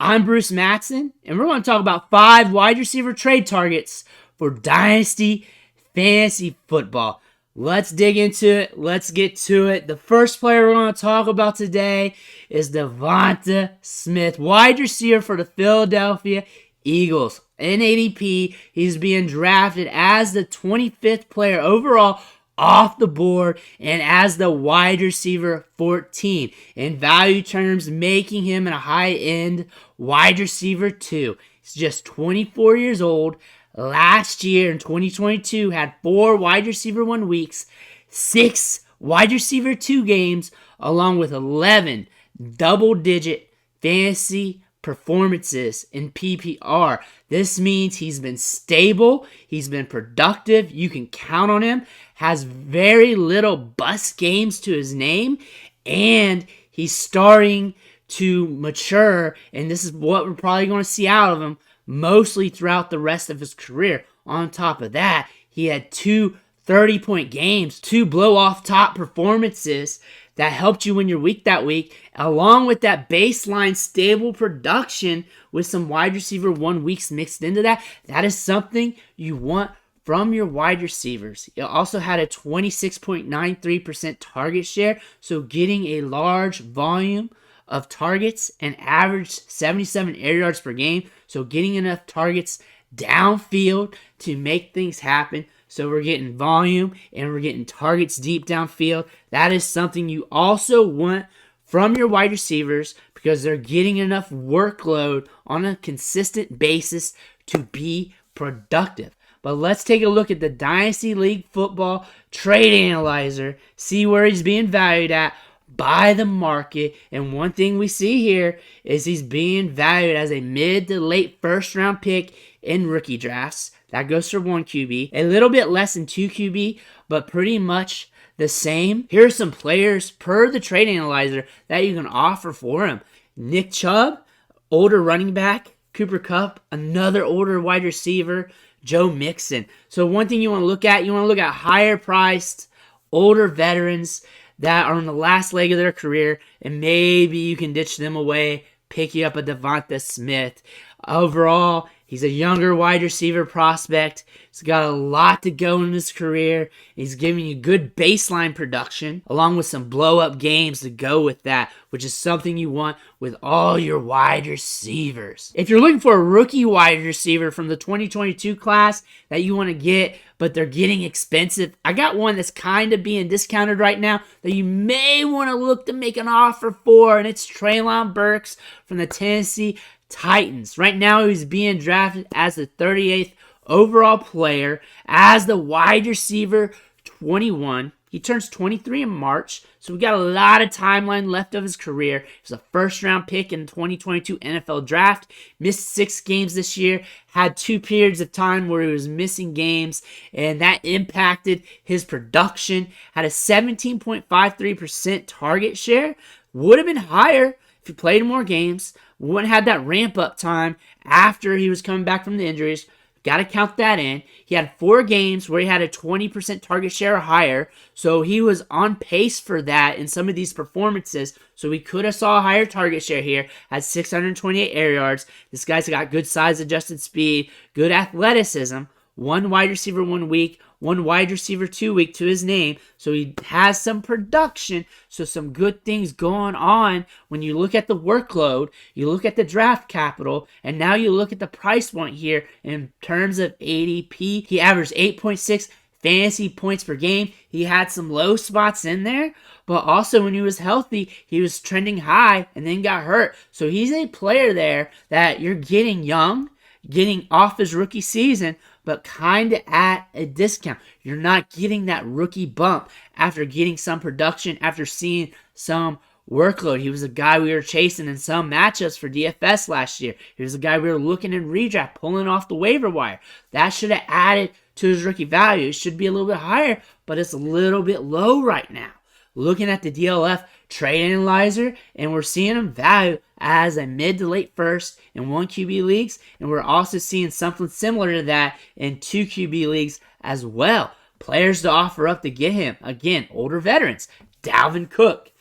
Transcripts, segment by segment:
I'm Bruce Matson, and we're going to talk about 5 wide receiver trade targets for Dynasty Fantasy Football. Let's dig into it. Let's get to it. The first player we're going to talk about today is DeVonta Smith, wide receiver for the Philadelphia Eagles. In ADP, he's being drafted as the 25th player overall off the board and as the wide receiver 14 in value terms, making him a high-end wide receiver 2. He's just 24 years old. Last year in 2022 had 4 wide receiver 1 weeks, 6 wide receiver 2 games, along with 11 double-digit fantasy performances in PPR. This means he's been stable, he's been productive, you can count on him, has very little bust games to his name, and he's starting to mature, and this is what we're probably going to see out of him mostly throughout the rest of his career. On top of that, he had 2 30-point games, 2 blow-off top performances that helped you win your week that week, along with that baseline stable production with some wide receiver 1 weeks mixed into that. That is something you want from your wide receivers. He also had a 26.93% target share, so getting a large volume of targets and averaged 77 air yards per game, so getting enough targets downfield to make things happen. So we're getting volume and we're getting targets deep downfield. That is something you also want from your wide receivers because they're getting enough workload on a consistent basis to be productive. But let's take a look at the Dynasty League Football Trade Analyzer, see where he's being valued at by the market. And one thing we see here is he's being valued as a mid to late first round pick in rookie drafts. That goes for 1 QB. A little bit less than 2 QB, but pretty much the same. Here are some players per the trade analyzer that you can offer for him. Nick Chubb, older running back. Cooper Kupp, another older wide receiver. Joe Mixon. So one thing you want to look at higher priced, older veterans that are on the last leg of their career, and maybe you can ditch them away, pick you up a DeVonta Smith. Overall, he's a younger wide receiver prospect. He's got a lot to go in his career. He's giving you good baseline production, along with some blow-up games to go with that, which is something you want with all your wide receivers. If you're looking for a rookie wide receiver from the 2022 class that you want to get, but they're getting expensive, I got one that's kind of being discounted right now that you may want to look to make an offer for, and it's Treylon Burks from the Tennessee Titans. Right now, he's being drafted as the 38th overall player, as the wide receiver 21. He turns 23 in March, so we got a lot of timeline left of his career. He's a first-round pick in the 2022 NFL Draft. Missed 6 games this year. Had 2 periods of time where he was missing games, and that impacted his production. Had a 17.53% target share. Would have been higher if he played more games. Wouldn't have had that ramp-up time after he was coming back from the injuries. Got to count that in. He had 4 games where he had a 20% target share or higher, so he was on pace for that in some of these performances. So we could have saw a higher target share here at 628 air yards. This guy's got good size-adjusted speed, good athleticism. 1 wide receiver 1 week, 1 wide receiver 2 week to his name. So he has some production. So some good things going on when you look at the workload, you look at the draft capital, and now you look at the price point here in terms of ADP. He averaged 8.6 fantasy points per game. He had some low spots in there, but also when he was healthy, he was trending high and then got hurt. So he's a player there that you're getting young, getting off his rookie season, but kind of at a discount. You're not getting that rookie bump after getting some production, after seeing some workload. He was a guy we were chasing in some matchups for DFS last year. He was a guy we were looking in redraft, pulling off the waiver wire. That should have added to his rookie value. It should be a little bit higher, but it's a little bit low right now. Looking at the DLF trade analyzer, and we're seeing him valued as a mid to late first in 1 QB leagues, and we're also seeing something similar to that in 2 QB leagues as well. Players to offer up to get him, again, older veterans. Dalvin Cook,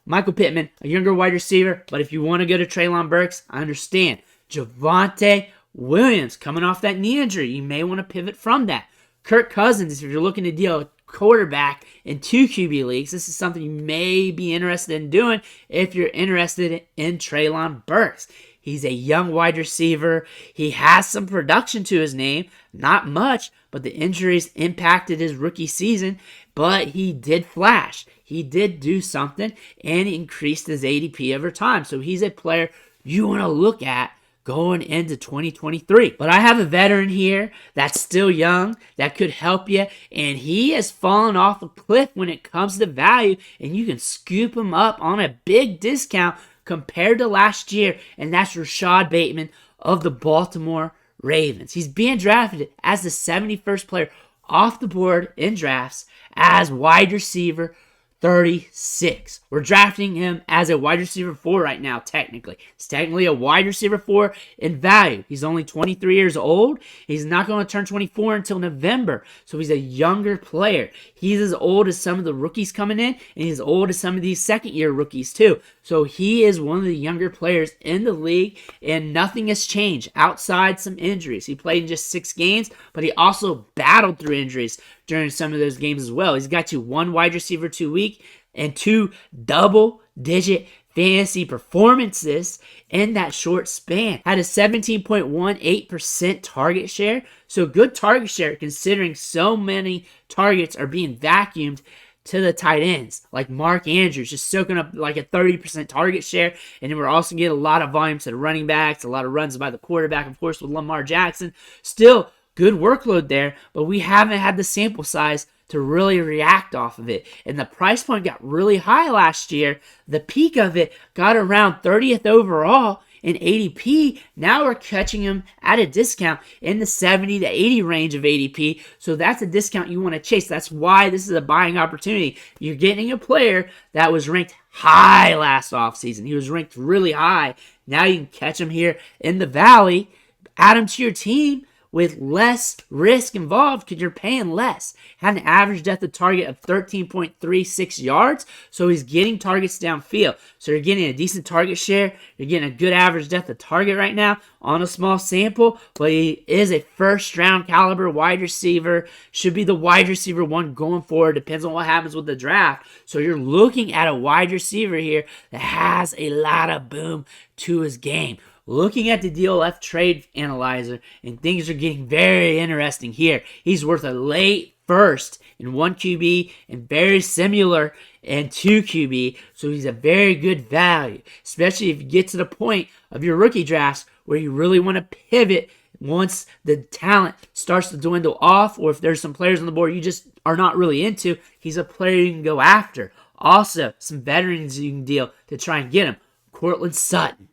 Michael Pittman, a younger wide receiver, but if you want to go to Treylon Burks, I understand. Javonte Williams, coming off that knee injury, you may want to pivot from that. Kirk Cousins, if you're looking to deal a quarterback in 2 QB leagues, this is something you may be interested in doing if you're interested in Treylon Burks. He's a young wide receiver. He has some production to his name. Not much, but the injuries impacted his rookie season. But he did flash. He did do something and increased his ADP over time. So he's a player you want to look at going into 2023. But I have a veteran here that's still young that could help you, and he has fallen off a cliff when it comes to value, and you can scoop him up on a big discount compared to last year, and that's Rashod Bateman of the Baltimore Ravens. He's being drafted as the 71st player off the board in drafts as wide receiver 36. We're drafting him as a wide receiver 4 right now, technically. He's technically a wide receiver 4 in value. He's only 23 years old. He's not going to turn 24 until November, so he's a younger player. He's as old as some of the rookies coming in, and he's as old as some of these second-year rookies, too. So he is one of the younger players in the league, and nothing has changed outside some injuries. He played in just 6 games, but he also battled through injuries during some of those games as well. He's got you 1 wide receiver 2 week and 2 double-digit fantasy performances in that short span. Had a 17.18% target share, so good target share considering so many targets are being vacuumed to the tight ends, like Mark Andrews, just soaking up like a 30% target share. And then we're also getting a lot of volume to the running backs, a lot of runs by the quarterback, of course, with Lamar Jackson. Still good workload there, but we haven't had the sample size to really react off of it. And the price point got really high last year. The peak of it got around 30th overall in ADP. Now we're catching him at a discount in the 70 to 80 range of ADP. So that's a discount you want to chase. That's why this is a buying opportunity. You're getting a player that was ranked high last offseason. He was ranked really high. Now you can catch him here in the valley, add him to your team with less risk involved because you're paying less. Had an average depth of target of 13.36 yards, so he's getting targets downfield. So you're getting a decent target share. You're getting a good average depth of target right now on a small sample, but he is a first-round caliber wide receiver. Should be the wide receiver 1 going forward. Depends on what happens with the draft. So you're looking at a wide receiver here that has a lot of boom to his game. Looking at the DLF trade analyzer, and things are getting very interesting here. He's worth a late first in 1 QB and very similar in 2 QB, so he's a very good value, especially if you get to the point of your rookie drafts where you really want to pivot once the talent starts to dwindle off, or if there's some players on the board you just are not really into. He's a player you can go after. Also, some veterans you can deal to try and get him. Cortland Sutton,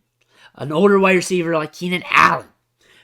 an older wide receiver like Keenan Allen,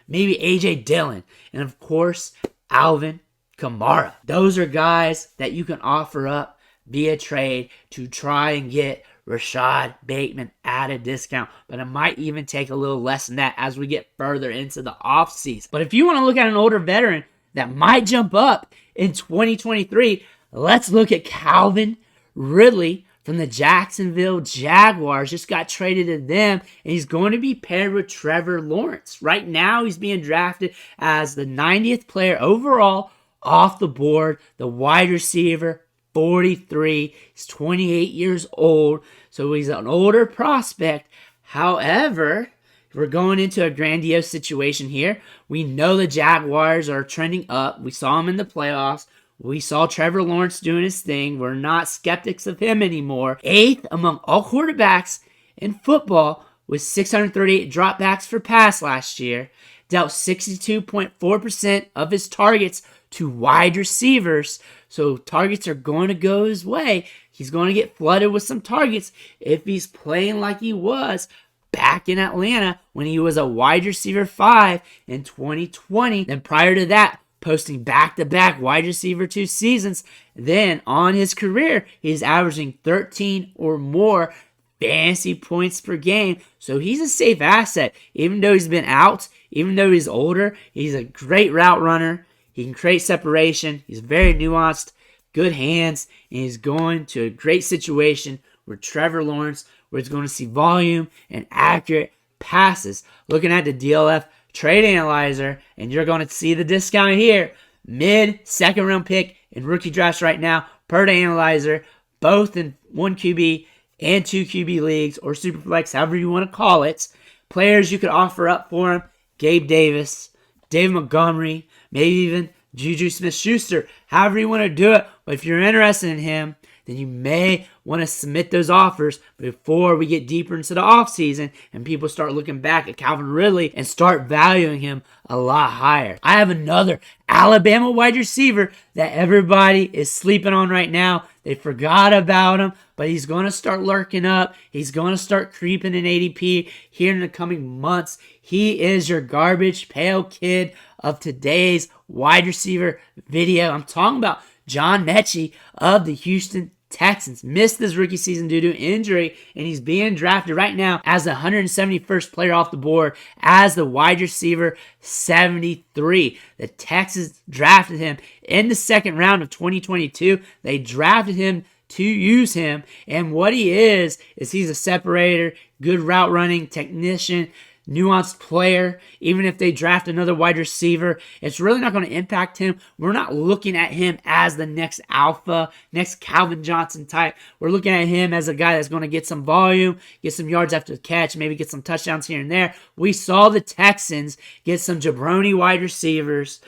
maybe A.J. Dillon, and of course, Alvin Kamara. Those are guys that you can offer up via trade to try and get Rashod Bateman at a discount, but it might even take a little less than that as we get further into the offseason. But if you want to look at an older veteran that might jump up in 2023, let's look at Calvin Ridley from the Jacksonville Jaguars. Just got traded to them, and he's going to be paired with Trevor Lawrence. Right now, he's being drafted as the 90th player overall off the board, the wide receiver, 43. He's 28 years old, so he's an older prospect. However, we're going into a grandiose situation here. We know the Jaguars are trending up. We saw them in the playoffs. We saw Trevor Lawrence doing his thing. We're not skeptics of him anymore. 8th among all quarterbacks in football with 638 dropbacks for pass last year. Dealt 62.4% of his targets to wide receivers. So targets are going to go his way. He's going to get flooded with some targets if he's playing like he was back in Atlanta when he was a wide receiver 5 in 2020. Then prior to that, posting back-to-back wide receiver 2 seasons. Then on his career, he's averaging 13 or more fantasy points per game. So he's a safe asset. Even though he's been out, even though he's older, he's a great route runner. He can create separation. He's very nuanced, good hands, and he's going to a great situation with Trevor Lawrence, where he's going to see volume and accurate passes. Looking at the DLF trade analyzer, and you're going to see the discount here. Mid-second round pick in rookie drafts right now, per the analyzer, both in 1 QB and 2 QB leagues, or Superflex, however you want to call it. Players you could offer up for him: Gabe Davis, David Montgomery, maybe even Juju Smith-Schuster, however you want to do it. But if you're interested in him, then you may want to submit those offers before we get deeper into the offseason and people start looking back at Calvin Ridley and start valuing him a lot higher. I have another Alabama wide receiver that everybody is sleeping on right now. They forgot about him, but he's going to start lurking up. He's going to start creeping in ADP here in the coming months. He is your garbage pail kid of today's wide receiver video. I'm talking about John Metchie of the Houston Texans. Missed his rookie season due to injury, and he's being drafted right now as the 171st player off the board as the wide receiver 73. The Texans drafted him in the second round of 2022. They drafted him to use him, and what he is he's a separator, good route running technician, nuanced player. Even if they draft another wide receiver, it's really not going to impact him. We're not looking at him as the next alpha, next Calvin Johnson type. We're looking at him as a guy that's going to get some volume, get some yards after the catch, maybe get some touchdowns here and there. We saw the Texans get some jabroni wide receivers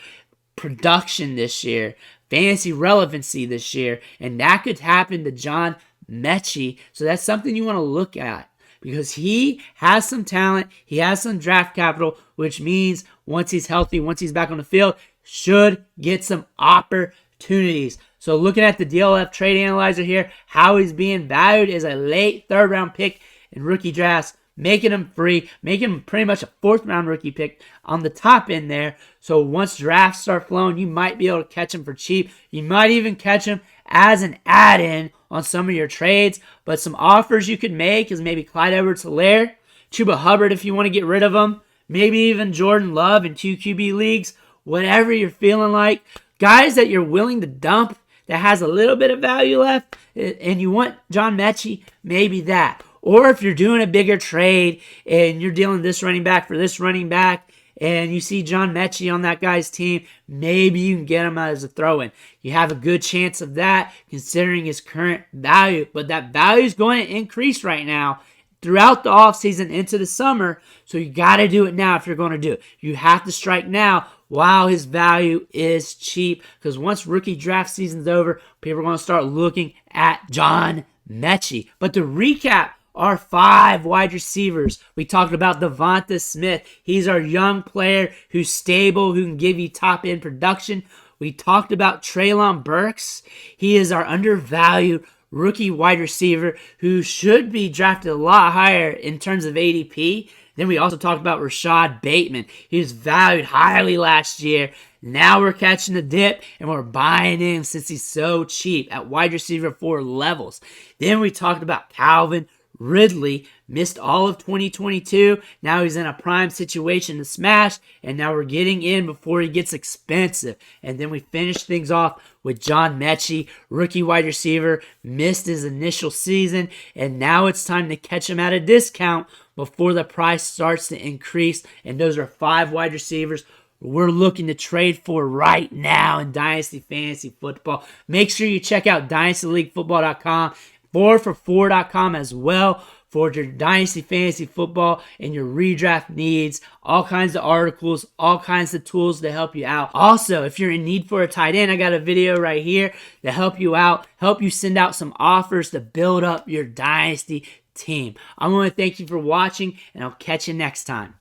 production this year, fantasy relevancy this year, and that could happen to John Metchie. So that's something you want to look at, because he has some talent, he has some draft capital, which means once he's healthy, once he's back on the field, should get some opportunities. So looking at the DLF trade analyzer here, how he's being valued is a late third-round pick in rookie drafts, making him free, making him pretty much a fourth-round rookie pick on the top end there. So once drafts start flowing, you might be able to catch him for cheap. You might even catch him as an add-in on some of your trades. But some offers you could make is maybe Clyde Edwards-Helaire, Chuba Hubbard if you want to get rid of him, maybe even Jordan Love in 2 QB leagues, whatever you're feeling like. Guys that you're willing to dump that has a little bit of value left, and you want John Metchie, maybe that. Or if you're doing a bigger trade and you're dealing this running back for this running back, and you see John Metchie on that guy's team, maybe you can get him as a throw-in. You have a good chance of that considering his current value. But that value is going to increase right now throughout the offseason into the summer. So you got to do it now if you're going to do it. You have to strike now while his value is cheap. Because once rookie draft season's over, people are going to start looking at John Metchie. But to recap, our 5 wide receivers. We talked about DeVonta Smith. He's our young player who's stable, who can give you top-end production. We talked about Treylon Burks. He is our undervalued rookie wide receiver who should be drafted a lot higher in terms of ADP. Then we also talked about Rashod Bateman. He was valued highly last year. Now we're catching the dip, and we're buying him since he's so cheap at wide receiver 4 levels. Then we talked about Calvin Ridley. Missed all of 2022. Now he's in a prime situation to smash, and now we're getting in before he gets expensive. And then we finish things off with John Metchie, rookie wide receiver, missed his initial season, and now it's time to catch him at a discount before the price starts to increase. And those are 5 wide receivers we're looking to trade for right now in Dynasty Fantasy Football. Make sure you check out dynastyleaguefootball.com, 4for4.com as well for your Dynasty Fantasy Football and your redraft needs. All kinds of articles, all kinds of tools to help you out. Also, if you're in need for a tight end, I got a video right here to help you out, help you send out some offers to build up your Dynasty team. I want to thank you for watching, and I'll catch you next time.